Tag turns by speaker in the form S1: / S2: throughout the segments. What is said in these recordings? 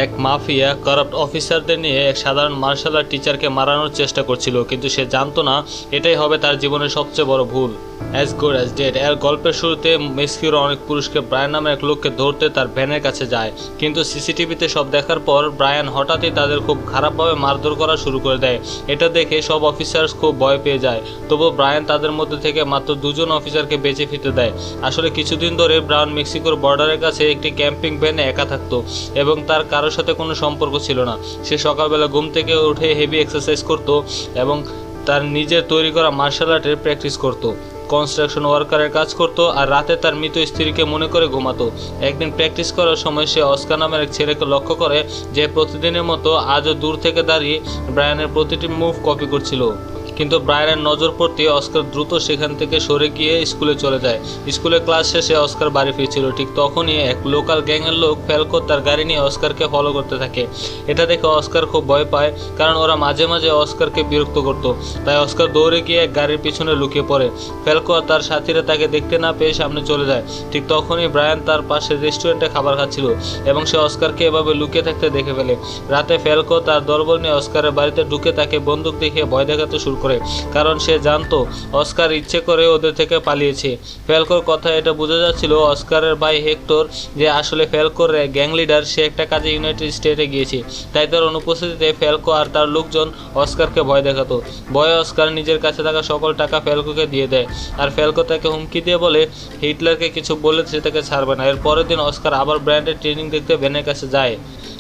S1: এক mafia corrupt অফিসারদের নিয়ে এক সাধারণ মার্শাল আর্ট টিচারকে মারানোর চেষ্টা করছিল, কিন্তু সে জানতো না এটাই হবে তার জীবনের সবচেয়ে বড় ভুল। অ্যাজ গুড অ্যাজ ডেড এর গল্পের শুরুতে মেক্সিকোর অনেক পুরুষকে ব্রায়ান নামে এক লোককে ধরতে তার ভ্যানের কাছে যায়, কিন্তু সিসিটিভিতে সব দেখার পর ব্রায়ান হঠাৎই তাদের খুব খারাপভাবে মারধর করা শুরু করে দেয়। এটা দেখে সব অফিসার্স খুব ভয় পেয়ে যায়, তবু ব্রায়ান তাদের মধ্যে থেকে মাত্র 2জন অফিসারকে বেঁচে ফিরতে দেয়। আসলে কিছুদিন ধরে ব্রায়ান মেক্সিকোর বর্ডারের কাছে একটি ক্যাম্পিং ভ্যানে একা থাকতো এবং তার কারোর সাথে কোনো সম্পর্ক ছিল না। সে সকালবেলা ঘুম থেকে উঠে হেভি এক্সারসাইজ করত এবং তার নিজের তৈরি করা মার্শাল আর্টের প্র্যাকটিস করত, কনস্ট্রাকশন ওয়ার্কারের কাজ করত আর রাতে তার মৃত স্ত্রীকে মনে করে ঘুমাতো। একদিন প্র্যাকটিস করার সময় সে অস্কার নামের এক ছেলেকে লক্ষ্য করে, যে প্রতিদিনের মতো আজও দূর থেকে দাঁড়িয়ে ব্রায়ানের প্রতিটি মুভ কপি করছিল। কিন্তু ব্রায়ানের নজর পড়তে অস্কার দ্রুত সেখান থেকে সরে গিয়ে স্কুলে চলে যায়। স্কুলে ক্লাস শেষে অস্কার বাড়ি ফিরছিল, ঠিক তখনই এক লোকাল গ্যাংয়ের লোক ফ্যালকো তার গাড়ি নিয়ে অস্কারকে ফলো করতে থাকে। এটা দেখে অস্কার খুব ভয় পায়, কারণ ওরা মাঝে মাঝে অস্কারকে বিরক্ত করত। তাই অস্কার দৌড়ে গিয়ে এক গাড়ির পিছনে লুকিয়ে পড়ে। ফ্যালকো আর তার সাথীরা তাকে দেখতে না পেয়ে সামনে চলে যায়। ঠিক তখনই ব্রায়ান তার পাশে রেস্টুরেন্টে খাবার খাচ্ছিল এবং সে অস্কারকে এভাবে লুকিয়ে থাকতে দেখে ফেলে। রাতে ফ্যালকো তার দলবল নিয়ে অস্কারের বাড়িতে ঢুকে তাকে বন্দুক দেখিয়ে ভয় দেখাতে শুরু করে, কারণ সে জানতো অস্কার ইচ্ছে করে ওদের থেকে পালিয়েছে। ফ্যালকোর কথা এটা বোঝা যাচ্ছিল অস্কারের ভাই হেক্টর, যে আসলে ফ্যালকোর গ্যাং লিডার, সে একটা কাজে ইউনাইটেড স্টেটে গিয়েছে। তাই তার অনুপস্থিতিতে ফ্যালকো আর তার লোকজন অস্কারকে ভয় দেখাতো। ভয়ে অস্কার নিজের কাছে থাকা সকল টাকা ফ্যালকোকে দিয়ে দেয়, আর ফ্যালকো তাকে হুমকি দিয়ে বলে হিটলারকে কিছু বলে সে তাকে ছাড়বে না। এর পরের দিন অস্কার আবার ব্র্যান্ডের ট্রেনিং দেখতে ভ্যানের কাছে যায়,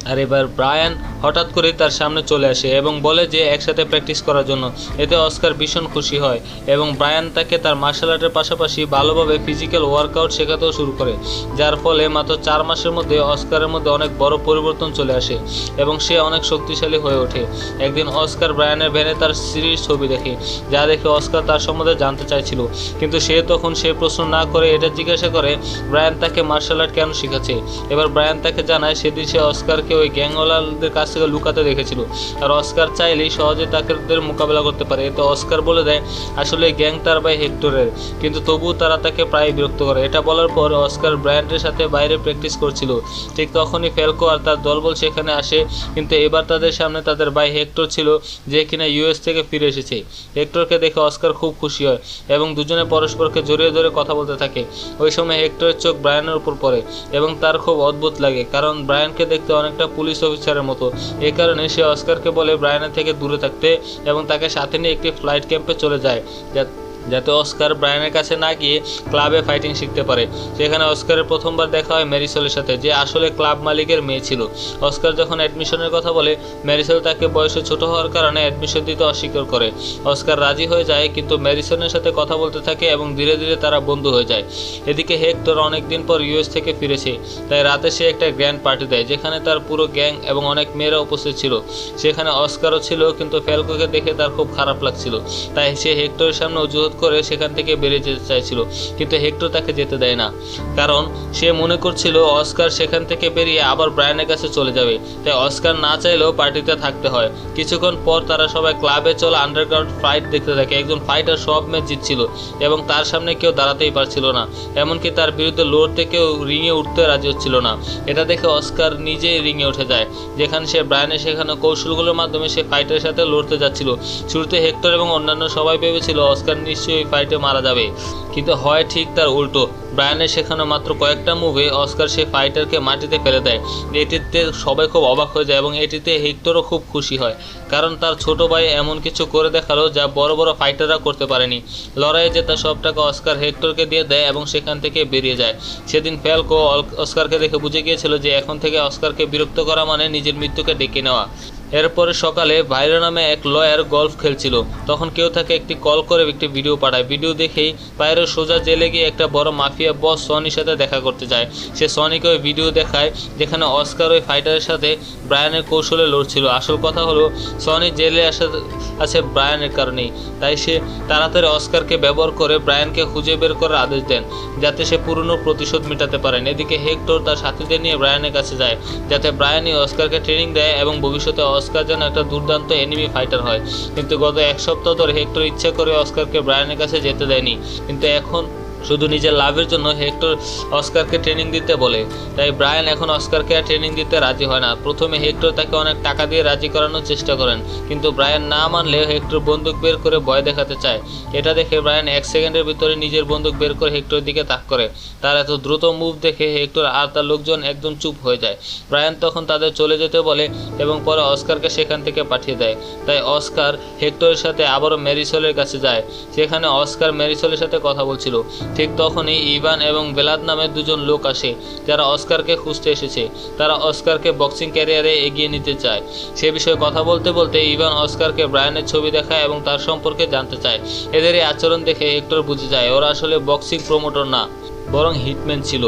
S1: আর এবার ব্রায়ান হঠাৎ করে তার সামনে চলে আসে এবং বলে যে একসাথে প্র্যাকটিস করার জন্য। এতে অস্কার ভীষণ খুশি হয় এবং ব্রায়ান তাকে তার মার্শাল আর্টের পাশাপাশি ভালোভাবে ফিজিক্যাল ওয়ার্কআউট শেখাতেও শুরু করে, যার ফলে মাত্র 4 মাসের মধ্যে অস্কারের মধ্যে অনেক বড় পরিবর্তন চলে আসে এবং সে অনেক শক্তিশালী হয়ে ওঠে। একদিন অস্কার ব্রায়ানের ভ্যানে তার স্ত্রীর ছবি দেখে, যা দেখে অস্কার তার সম্বন্ধে জানতে চাইছিল, কিন্তু সে তখন সে প্রশ্ন না করে এটা জিজ্ঞাসা করে ব্রায়ান তাকে মার্শাল আর্ট কেন শিখাচ্ছে। এবার ব্রায়ান তাকে জানায় সেদিন সে অস্কারকে ওই গ্যাংওয়ালাদের কাছ থেকে লুকাতে দেখেছিল, আর অস্কার চাইলেই সহজে তাদের মোকাবেলা করতে পারে। এতে অস্কার বলে দেয় আসলে গ্যাং তার ভাই হেক্টরের, কিন্তু তবুও তারা তাকে প্রায় বিরক্ত করে। এটা বলার পর অস্কার ব্রায়ানের সাথে বাইরে প্র্যাকটিস করছিল। ঠিক তখনই ফ্যালকো আর তার দলবল সেখানে আসে, কিন্তু এবার তাদের সামনে তাদের ভাই হেক্টর ছিল, যে কিনা ইউএস থেকে ফিরে এসেছে। হেক্টরকে দেখে অস্কার খুব খুশি হয় এবং দুজনে পরস্পরকে জড়িয়ে ধরে কথা বলতে থাকে। ওই সময় হেক্টরের চোখ ব্রায়ানের উপর পড়ে এবং তার খুব অদ্ভুত লাগে, কারণ ব্রায়ানকে দেখতে অনেকটা পুলিশ অফিসারের মতো। এই কারণে সে অস্কারকে বলে ব্রায়ানের থেকে দূরে থাকতে এবং তাকে সাথে নিয়ে একটি ফ্লাইট ক্যাম্পে চলে যায়, যাতে অস্কার ব্রায়ানের কাছে না গিয়ে ক্লাবে ফাইটিং শিখতে পারে। সেখানে অস্কারের প্রথমবার দেখা হয় ম্যারিসেলের সাথে, যে আসলে ক্লাব মালিকের মেয়ে ছিল। অস্কার যখন অ্যাডমিশনের কথা বলে, ম্যারিসেল তাকে বয়সে ছোট হওয়ার কারণে অ্যাডমিশন দিতে অস্বীকার করে। অস্কার রাজি হয়ে যায়, কিন্তু ম্যারিসনের সাথে কথা বলতে থাকে এবং ধীরে ধীরে তারা বন্ধু হয়ে যায়। এদিকে হেক্টর অনেকদিন পর ইউএস থেকে ফিরেছে, তাই রাতে সে একটা গ্র্যান্ড পার্টি দেয়, যেখানে তার পুরো গ্যাং এবং অনেক মেয়েরা উপস্থিত ছিল। সেখানে অস্কারও ছিল, কিন্তু ফ্যালকোকে দেখে তার খুব খারাপ লাগছিল, তাই সে হেক্টরের সামনে অজুহাত করে সেখান থেকে বেরিয়ে যেতে চাইছিল, কিন্তু হেক্টর তাকে যেতে দেয় না, কারণ সে মনে করছিল অস্কার সেখান থেকে বেরিয়ে আবার ব্রায়ানের কাছে চলে যাবে। তাই অস্কার না চাইলেও পার্টিতে থাকতে হয়। কিছুক্ষণ পর তারা সবাই ক্লাবে চলা আন্ডারগ্রাউন্ড ফাইট দেখতে থাকে। একজন ফাইটার সব ম্যাচ জিতছিল এবং তার সামনে কেউ দাঁড়াতেই পারছিল না, এমনকি তার বিরুদ্ধে লড়তে কেউ রিংয়ে উঠতে রাজি হচ্ছিল না। এটা দেখে অস্কার নিজেই রিংয়ে উঠে যায়, যেখানে সে ব্রায়ানের শেখানো কৌশলগুলোর মাধ্যমে সে ফাইটারের সাথে লড়তে যাচ্ছিল। শুরুতে হেক্টর এবং অন্যান্য সবাই ভেবেছিল অস্কার নিশ্চয়ই ফাইটে মারা যাবে, কিন্তু হয় ঠিক তার উল্টো। ব্রায়ানের শেখানো মাত্র কয়েকটা মুভে অস্কার সে ফাইটারকে মাটিতে ফেলে দেয়। এটিতে সবাই খুব অবাক হয়ে যায় এবং এটিতে হেক্টরও খুব খুশি হয়, কারণ তার ছোট ভাই এমন কিছু করে দেখালো যা বড় বড় ফাইটাররা করতে পারেনি। লড়াইয়ে জেতা সব টাকা অস্কার হেক্টরকে দিয়ে দেয় এবং সেখান থেকে বেরিয়ে যায়। সেদিন ফ্যালকো অস্কারকে দেখে বুঝে গিয়েছিল যে এখন থেকে অস্কারকে বিরক্ত করা মানে নিজের মৃত্যুকে ডেকে নেওয়া। এরপরে সকালে ভাইরা নামে এক লয়ার গল্ফ খেলছিল, তখন কেউ তাকে একটি কল করে একটি ভিডিও পাঠায়। ভিডিও দেখেই পায়ের সোজা জেলে গিয়ে একটা বড় মাফিয়া বস সনির সাথে দেখা করতে যায়। সে সনিকে ওই ভিডিও দেখায় যেখানে অস্কার ওই ফাইটারের সাথে ব্রায়ানের কৌশলে লড়ছিল। আসল কথা হলো সনি জেলে আছে ব্রায়ানের কারণেই, তাই সে তাড়াতাড়ি অস্কারকে ব্যবহার করে ব্রায়ানকে খুঁজে বের করার আদেশ দেন, যাতে সে পুরনো প্রতিশোধ মেটাতে পারেন। এদিকে হেক্টর তার সাথীদের নিয়ে ব্রায়ানের কাছে যায়, যাতে ব্রায়ানই অস্কারকে ট্রেনিং দেয় এবং ভবিষ্যতে অস্কার যেন একটা দুর্দান্ত এনিমি ফাইটার হয়। কিন্তু গত 1 সপ্তাহ ধরে হেক্টর ইচ্ছা করে অস্কারকে ব্রায়ানের কাছে যেতে দেয়নি, কিন্তু এখন শুধু নিজের লাভের জন্য হেক্টর অস্কারকে ট্রেনিং দিতে বলে। তাই ব্রায়ান এখন অস্কারকে আর ট্রেনিং দিতে রাজি হয় না। প্রথমে হেক্টর তাকে অনেক টাকা দিয়ে রাজি করানোর চেষ্টা করেন, কিন্তু ব্রায়ান না মানলে হেক্টর বন্দুক বের করে ভয় দেখাতে চায়। এটা দেখে ব্রায়ান 1 সেকেন্ডের ভিতরে নিজের বন্দুক বের করে হেক্টরের দিকে তাক করে। তার এত দ্রুত মুভ দেখে হেক্টর আর তার লোকজন একদম চুপ হয়ে যায়। ব্রায়ান তখন তাদের চলে যেতে বলে এবং পরে অস্কারকে সেখান থেকে পাঠিয়ে দেয়। তাই অস্কার হেক্টরের সাথে আবারও ম্যারিসোলের কাছে যায়। সেখানে অস্কার ম্যারিসোলের সাথে কথা বলছিল। ঠিক তখনই ইভান এবং বেলাদ নামের দুজন লোক আসে, যারা অস্কারকে খুঁজতে এসেছে। তারা অস্কারকে বক্সিং ক্যারিয়ারে এগিয়ে নিতে চায়। সে বিষয়ে কথা বলতে বলতে ইভান অস্কারকে ব্রায়ানের ছবি দেখায় এবং তার সম্পর্কে জানতে চায়। এদের এই আচরণ দেখে হেক্টর বুঝে যায় ওরা আসলে বক্সিং প্রমোটর না, বরং হিটম্যান ছিল,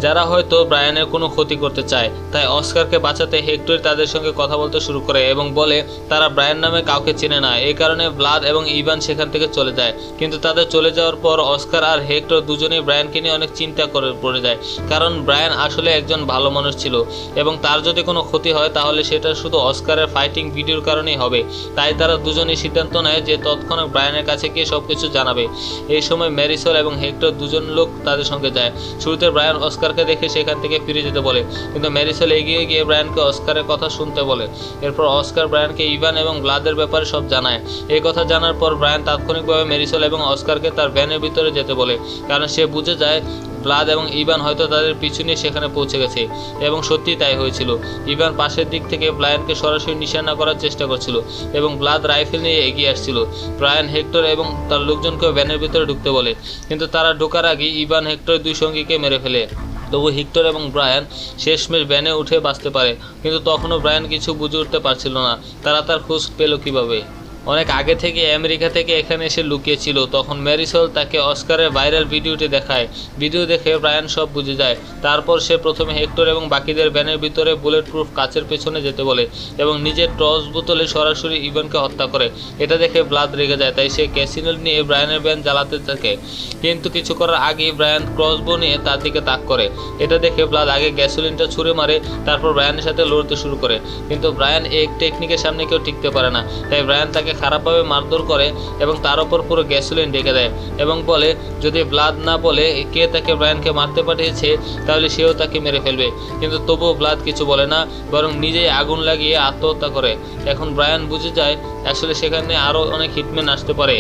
S1: যারা হয়তো ব্রায়ানের কোনো ক্ষতি করতে চায়। তাই অস্কারকে বাঁচাতে হেক্টর তাদের সঙ্গে কথা বলতে শুরু করে এবং বলে তারা ব্রায়ান নামে কাউকে চেনে না। এই কারণে ব্লাদ এবং ইভান সেখান থেকে চলে যায়। কিন্তু তাদের চলে যাওয়ার পর অস্কার আর হেক্টর দুজনেই ব্রায়ানকে নিয়ে অনেক চিন্তা করে পড়ে যায়, কারণ ব্রায়ান আসলে একজন ভালো মানুষ ছিল এবং তার যদি কোনো ক্ষতি হয় তাহলে সেটা শুধু অস্কারের ফাইটিং ভিডিওর কারণেই হবে। তাই তারা দুজনেই সিদ্ধান্ত নেয় যে তৎক্ষণাৎ ব্রায়ানের কাছে গিয়ে সবকিছু জানাবে। এই সময় ম্যারিসোল এবং হেক্টর দুজন লোক তাদের সঙ্গে যায়। শুরুতে ব্রায়ান অস্কারকে দেখে সেখান থেকে ফিরে যেতে বলে, কিন্তু ম্যারিসোল এগিয়ে গিয়ে ব্রায়ানকে অস্কারের কথা শুনতে বলে। এরপর অস্কার ব্রায়ানকে ইভান এবং ব্লাদের ব্যাপারে সব জানায়। এই কথা জানার পর ব্রায়ান তাৎক্ষণিকভাবে ম্যারিসোল এবং অস্কারকে তার ভ্যানের ভিতরে যেতে বলে, কারণ সে বুঝে যায় ব্লাদ এবং ইভান হয়তো তাদের পিছু নিয়ে সেখানে পৌঁছে গেছে। এবং সত্যিই তাই হয়েছিল। ইভান পাশের দিক থেকে ব্রায়ানকে সরাসরি নিশানা করার চেষ্টা করছিল এবং ব্লাদ রাইফেল নিয়ে এগিয়ে আসছিল। ব্রায়ান হেক্টর এবং তার লোকজনকে ভ্যানের ভিতরে ঢুকতে বলে, কিন্তু তারা ঢোকার আগে ইভান হেক্টরের দুই সঙ্গীকে মেরে ফেলে। তবু হেক্টর এবং ব্রায়ান শেষমেশ ভ্যানে উঠে বাঁচতে পারে, কিন্তু তখনও ব্রায়ান কিছু বুঝে উঠতে পারছিল না তারা তার খোঁজ পেল কীভাবে। অনেক আগে থেকে আমেরিকা থেকে এখানে এসে লুকিয়েছিল। তখন ম্যারিসোল তাকে অস্কারের ভাইরাল ভিডিওটি দেখায়। ভিডিও দেখে ব্রায়ান সব বুঝে যায়। তারপর সে প্রথমে হেক্টর এবং বাকিদের ভ্যানের ভিতরে বুলেট প্রুফ কাচের পেছনে যেতে বলে এবং নিজের টর্চ বোতলে সরাসরি ইভানকে হত্যা করে। এটা দেখে ব্লাদ রেগে যায়, তাই সে ক্যাসিনো নিয়ে ব্রায়ানের ভ্যান জ্বালাতে থাকে। কিন্তু কিছু করার আগেই ব্রায়ান ক্রসবো নিয়ে তার দিকে তাক করে। এটা দেখে ব্লাদ আগে গ্যাসোলিনটা ছুঁড়ে মারে, তারপর ব্রায়ানের সাথে লড়তে শুরু করে। কিন্তু ব্রায়ান এই টেকনিকের সামনে কেউ টিকতে পারে না, তাই ব্রায়ান তাকে খারাপভাবে মারধর করে এবং তার ওপর পুরো গ্যাসোলিন ঢেকে দেয় এবং বলে যদি ব্লাদ না বলে কে তাকে ব্রায়ানকে মারতে পাঠিয়েছে তাহলে সেও তাকে মেরে ফেলবে। কিন্তু তবুও ব্লাদ কিছু বলে না, বরং নিজেই আগুন লাগিয়ে আত্মহত্যা করে। এখন ব্রায়ান বুঝে যায় আসলে সেখানে আরও অনেক হিটম্যান আসতে পারে।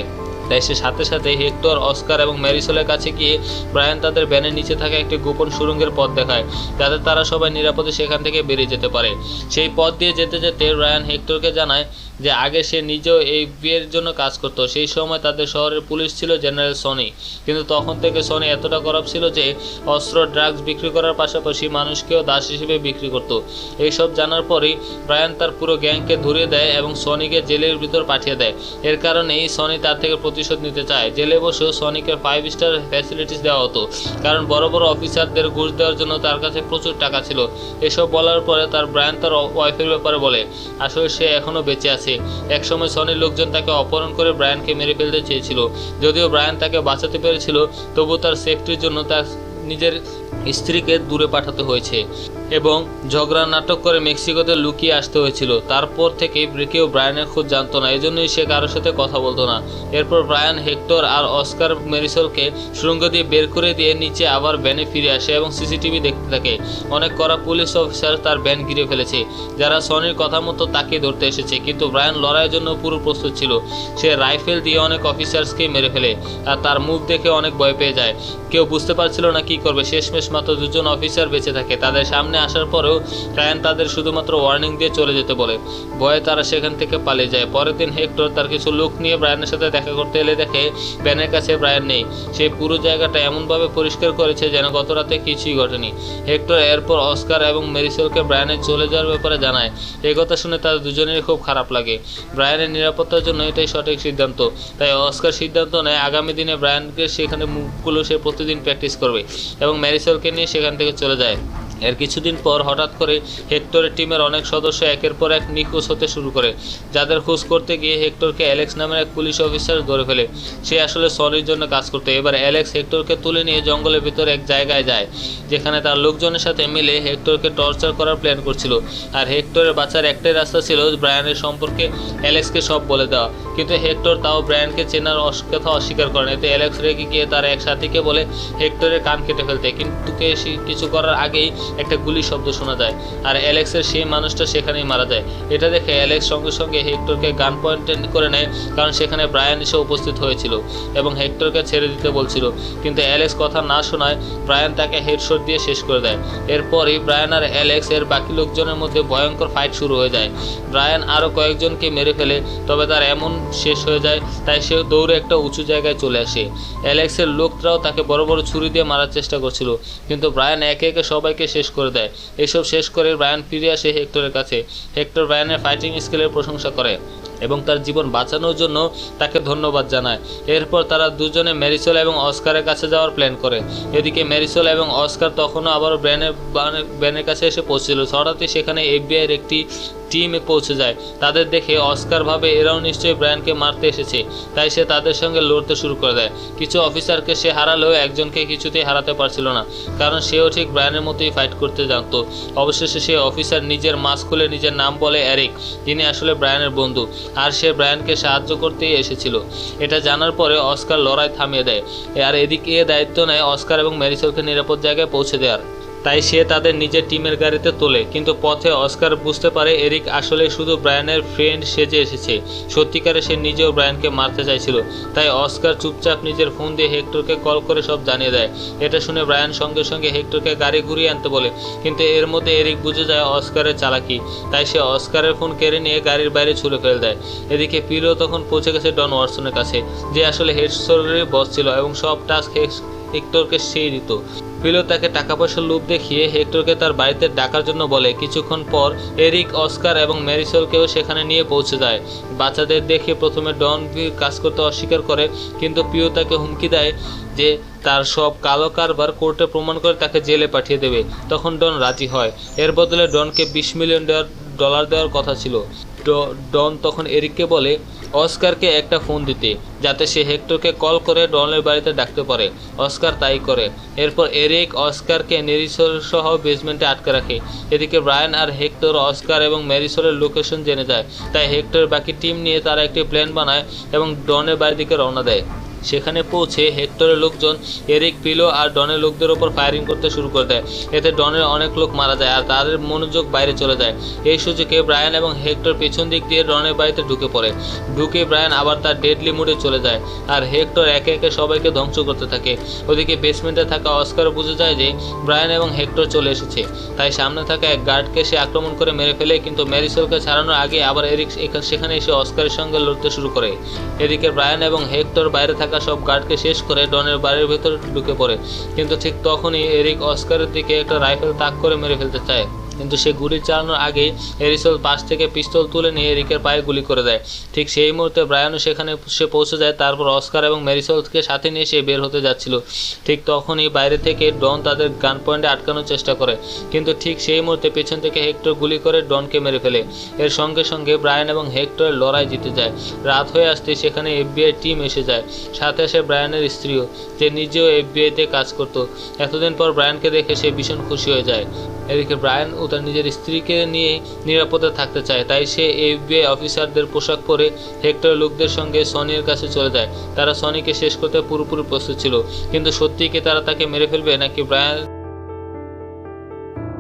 S1: তাই সে সাথে সাথে হেক্টর, অস্কার এবং ম্যারিসোলের কাছে গিয়ে ব্রায়ান তাদের ভ্যানের নিচে থাকা একটি গোপন সুড়ঙ্গের পথ দেখায়, যাতে তারা সবাই নিরাপদে সেখান থেকে বেরিয়ে যেতে পারে। সেই পথ দিয়ে যেতে যেতে ব্রায়ান হেক্টরকে জানায় যে আগে সে নিজেও এই বিয়ের জন্য কাজ করত। সেই সময় তাদের শহরের পুলিশ ছিল জেনারেল সনি, কিন্তু তখন থেকে সনি এতটা খারাপ ছিল যে অস্ত্র, ড্রাগস বিক্রি করার পাশাপাশি মানুষকেও দাস হিসেবে বিক্রি করত। এইসব জানার পরেই ব্রায়ান তার পুরো গ্যাংকে ধরিয়ে দেয় এবং সনিকে জেলের ভিতর পাঠিয়ে দেয়। এর কারণেই সনি তার থেকে প্রতিশোধ নিতে চায়। জেলে বসেও সনিকে 5 স্টার ফ্যাসিলিটিস দেওয়া হতো, কারণ বড় বড় অফিসারদের ঘুষ দেওয়ার জন্য তার কাছে প্রচুর টাকা ছিল। এসব বলার পরে ব্রায়ান তার ওয়াইফের ব্যাপারে বলে আসলে সে এখনও বেঁচে আছে। একসময় সনির লোকজন তাকে অপহরণ করে ব্রায়ানকে মেরে ফেলতে চেয়েছিল। যদিও ব্রায়ান তাকে বাঁচাতে পেরেছিল, তবু তার সেফটির জন্য তার নিজের স্ত্রীকে দূরে পাঠাতে হয়েছে এবং ঝগড়া নাটক করে মেক্সিকোতে লুকিয়ে আসতে হয়েছিল। তারপর থেকে কেউ ব্রায়ানের খোঁজ জানতো না, এজন্যই সে কারোর সাথে কথা বলতো না। এরপর ব্রায়ান হেক্টর আর অস্কার ম্যারিসোলকে সুড়ঙ্গ দিয়ে বের করে দিয়ে নিচে আবার ভ্যানে ফিরে আসে এবং সিসিটিভি দেখতে থাকে। অনেক কড়া পুলিশ অফিসার তার ভ্যান ঘিরে ফেলেছে, যারা সনির কথা মতো তাকে ধরতে এসেছে। কিন্তু ব্রায়ান লড়াইয়ের জন্য পুরো প্রস্তুত ছিল। সে রাইফেল দিয়ে অনেক অফিসার্সকে মেরে ফেলে আর তার মুখ দেখে অনেক ভয় পেয়ে যায়। কেউ বুঝতে পারছিল না কি করবে। শেষমেশ মাত্র 2 জন অফিসার বেঁচে থাকে। তাদের সামনে আসার পরেও ব্রায়ান তাদের শুধুমাত্র ওয়ার্নিং দিয়ে চলে যেতে বলে। ভয়ে তারা সেখান থেকে পালিয়ে যায়। পরের দিন হেক্টর তার কিছু লোক নিয়ে ব্রায়ানের সাথে দেখা করতে এলে দেখে ভ্যানের কাছে ব্রায়ান নেই। সে পুরো জায়গাটা এমনভাবে পরিষ্কার করেছে যেন গত রাতে কিছুই ঘটেনি। হেক্টর এরপর অস্কার এবং ম্যারিসোলকে ব্রায়ানের চলে যাওয়ার ব্যাপারে জানায়। এই কথা শুনে তাদের দুজনেরই খুব খারাপ লাগে। ব্রায়ানের নিরাপত্তার জন্য এটাই সঠিক সিদ্ধান্ত। তাই অস্কার সিদ্ধান্ত নেয় আগামী দিনে ব্রায়ানকে সেখানে মুখগুলো সে প্রতিদিন প্র্যাকটিস করবে এবং ম্যারিসোলকে নিয়ে সেখান থেকে চলে যায়। এর কিছুদিন পর হঠাৎ করে হেক্টরের টিমের অনেক সদস্য একের পর এক নিখোঁজ হতে শুরু করে, যাদের খোঁজ করতে গিয়ে হেক্টরকে অ্যালেক্স নামের এক পুলিশ অফিসার ধরে ফেলে। সে আসলে সনির জন্য কাজ করতো। এবার অ্যালেক্স হেক্টরকে তুলে নিয়ে জঙ্গলের ভিতরে এক জায়গায় যায়, যেখানে তার লোকজনের সাথে মিলে হেক্টরকে টর্চার করার প্ল্যান করছিল। আর হেক্টরের বাঁচার একটাই রাস্তা ছিল ব্রায়ানের সম্পর্কে অ্যালেক্সকে সব বলে দেওয়া। কিন্তু হেক্টর তাও ব্রায়ানকে চেনার কথা অস্বীকার করেন। এতে অ্যালেক্স রেগে গিয়ে তার এক সাথীকে বলে হেক্টরের কান কেটে ফেলতে, কিন্তু কিছু করার আগেই একটা গুলির শব্দ শোনা যায়, আর অ্যালেক্সের সেই মানুষটা সেখানেই মারা যায়। এটা দেখে অ্যালেক্স সঙ্গে সঙ্গে হেক্টরকে গান পয়েন্ট করে নেয়, কারণ সেখানে ব্রায়ান এসে উপস্থিত হয়েছিল এবং হেক্টরকে ছেড়ে দিতে বলছিল। কিন্তু অ্যালেক্স কথা না শোনায় ব্রায়ান তাকে হেডশট দিয়ে শেষ করে দেয়। এরপরই ব্রায়ান আর অ্যালেক্স এর বাকি লোকজনের মধ্যে ভয়ঙ্কর ফাইট শুরু হয়ে যায়। ব্রায়ান আরও কয়েকজনকে মেরে ফেলে, তবে তার এমন শেষ হয়ে যায় তাই সে দৌড়ে একটা উঁচু জায়গায় চলে আসে। অ্যালেক্সের লোকরাও তাকে বড় বড় ছুরি দিয়ে মারার চেষ্টা করছিল, কিন্তু ব্রায়ান একে একে সবাইকে শেষ করে দেয়। এসব শেষ করে ব্রায়ান ফিরে আসে হেক্টরের কাছে। হেক্টর ব্রায়ানের ফাইটিং স্কিলের প্রশংসা করে এবং তার জীবন বাঁচানোর জন্য তাকে ধন্যবাদ জানায়। এরপর তারা দুজনে ম্যারিসোল এবং অস্কারের কাছে যাওয়ার প্ল্যান করে। এদিকে ম্যারিসোল এবং অস্কার তখনও আবারও ব্র্যানের কাছে এসে পৌঁছেছিল। হঠাৎই সেখানে এফবিআইয়ের একটি টিমে পৌঁছে যায়। তাদের দেখে অস্কার ভাবে এরাও নিশ্চয়ই ব্রায়ানকে মারতে এসেছে, তাই সে তাদের সঙ্গে লড়তে শুরু করে দেয়। কিছু অফিসারকে সে হারালেও একজনকে কিছুতেই হারাতে পারছিল না, কারণ সেও ঠিক ব্রায়ানের মতোই ফাইট করতে জানত। অবশেষে সে অফিসার নিজের মাস্ক খুলে নিজের নাম বলে এরিক, যিনি আসলে ব্রায়ানের বন্ধু, আর সে ব্রায়ানকে সাহায্য করতেই এসেছিল। এটা জানার পরে অস্কার লড়াই থামিয়ে দেয়, আর এদিকে দায়িত্ব নেয় অস্কার এবং ম্যারিসোলকে নিরাপদ জায়গায় পৌঁছে দেওয়ার। তাই সে তাদের নিজের টিমের গাড়িতে তোলে। কিন্তু পথে অস্কার বুঝতে পারে এরিক আসলে শুধু ব্রায়ানের ফ্রেন্ড সেজে এসেছে, সত্যিকারে সে নিজেও ব্রায়ানকে মারতে চাইছিল। তাই অস্কার চুপচাপ নিজের ফোন দিয়ে হেক্টরকে কল করে সব জানিয়ে দেয়। এটা শুনে ব্রায়ান সঙ্গে সঙ্গে হেক্টরকে গাড়ি ঘুরিয়ে আনতে বলে, কিন্তু এর মধ্যে এরিক বুঝে যায় অস্কারের চালাকি, তাই সে অস্কারের ফোন কেড়ে নিয়ে গাড়ির বাইরে ছুঁড়ে ফেলে দেয়। এদিকে পিলো তখন পৌঁছে গেছে ডন ওয়াটসনের কাছে, যে আসলে হেক্টরের বস ছিল এবং সব টাস্ক হেক্টরকে সেই দিত। পিলো তাকে টাকা পয়সার লোভ দেখিয়ে হেক্টরকে তার বাড়িতে ডাকার জন্য বলে। কিছুক্ষণ পর এরিক, অস্কার এবং ম্যারিসোলকেও সেখানে নিয়ে পৌঁছে যায়। বাচ্চাদের দেখে প্রথমে ডন কাজ করতে অস্বীকার করে, কিন্তু পিও তাকে হুমকি দেয় যে তার সব কালো কারবার কোর্টে প্রমাণ করে তাকে জেলে পাঠিয়ে দেবে। তখন ডন রাজি হয়। এর বদলে ডনকে $20 মিলিয়ন দেওয়ার কথা ছিল। ডন তখন এরিককে বলে অস্কারকে একটা ফোন দিতে, যাতে সে হেক্টরকে কল করে ডনের বাড়িতে ডাকতে পারে। অস্কার তাই করে। এরপর এরিক অস্কারকে ম্যারিসোল সহ বেসমেন্টে আটকে রাখে। এদিকে ব্রায়ান আর হেক্টর অস্কার এবং ম্যারিসোলের লোকেশন জেনে যায়, তাই হেক্টরের বাকি টিম নিয়ে তারা একটি প্ল্যান বানায় এবং ডনের বাড়ির দিকে রওনা দেয়। সেখানে পৌঁছে হেক্টরের লোকজন এরিক, পিলো আর ডনের লোকদের ওপর ফায়ারিং করতে শুরু করে দেয়। এতে ডনের অনেক লোক মারা যায় আর তাদের মনোযোগ বাইরে চলে যায়। এই সুযোগে ব্রায়ান এবং হেক্টর পেছন দিক দিয়ে ডনের বাড়িতে ঢুকে পড়ে। ঢুকে ব্রায়ান আবার তার ডেডলি মুডে চলে যায়, আর হেক্টর একে একে সবাইকে ধ্বংস করতে থাকে। ওদিকে বেসমেন্টে থাকা অস্কার বুঝে যায় যে ব্রায়ান এবং হেক্টর চলে এসেছে, তাই সামনে থাকা এক গার্ডকে সে আক্রমণ করে মেরে ফেলে। কিন্তু ম্যারিসোলকে ছাড়ানোর আগে আবার এরিক সেখানে এসে অস্কারের সঙ্গে লড়তে শুরু করে। এদিকে ব্রায়ান এবং হেক্টর বাইরে থাকা সব গার্ডকে শেষ করে ডনের বাড়ির ভেতরে ঢুকে পড়ে, কিন্তু ঠিক তখনই এরিক অস্কারের দিকে একটা রাইফেল তাক করে মেরে ফেলতে চায়, কিন্তু সে গুলি চালানোর আগেই ম্যারিসোল পাশ থেকে পিস্তল তুলে নিয়ে এরিকের পায়ে গুলি করে দেয়। ঠিক সেই মুহূর্তে ব্রায়ানও সেখানে সে পৌঁছে যায়। তারপর অস্কার এবং ম্যারিসোলকে সাথে নিয়ে সে বের হতে যাচ্ছিল। ঠিক তখনই বাইরে থেকে ডন তাদের গান পয়েন্টে আটকানোর চেষ্টা করে, কিন্তু ঠিক সেই মুহূর্তে পেছন থেকে হেক্টর গুলি করে ডনকে মেরে ফেলে। এর সঙ্গে সঙ্গে ব্রায়ান এবং হেক্টরের লড়াই জিতে যায়। রাত হয়ে আসতে সেখানে এফবিআই টিম এসে যায়, সাথে আসে ব্রায়ানের স্ত্রীও, যে নিজেও এফবিআইতে কাজ করত। এতদিন পর ব্রায়ানকে দেখে সে ভীষণ খুশি হয়ে যায়। এদিকে ব্রায়ান ও তার নিজের স্ত্রীকে নিয়ে নিরাপদে থাকতে চায়, তাই সে এফবিআই অফিসারদের পোশাক পরে হেক্টর লোকদের সঙ্গে সনির কাছে চলে যায়। তারা সনিকে শেষ করতে পুরোপুরি প্রস্তুত ছিল, কিন্তু সত্যিই কি তারা তাকে মেরে ফেলবে নাকি ব্রায়ান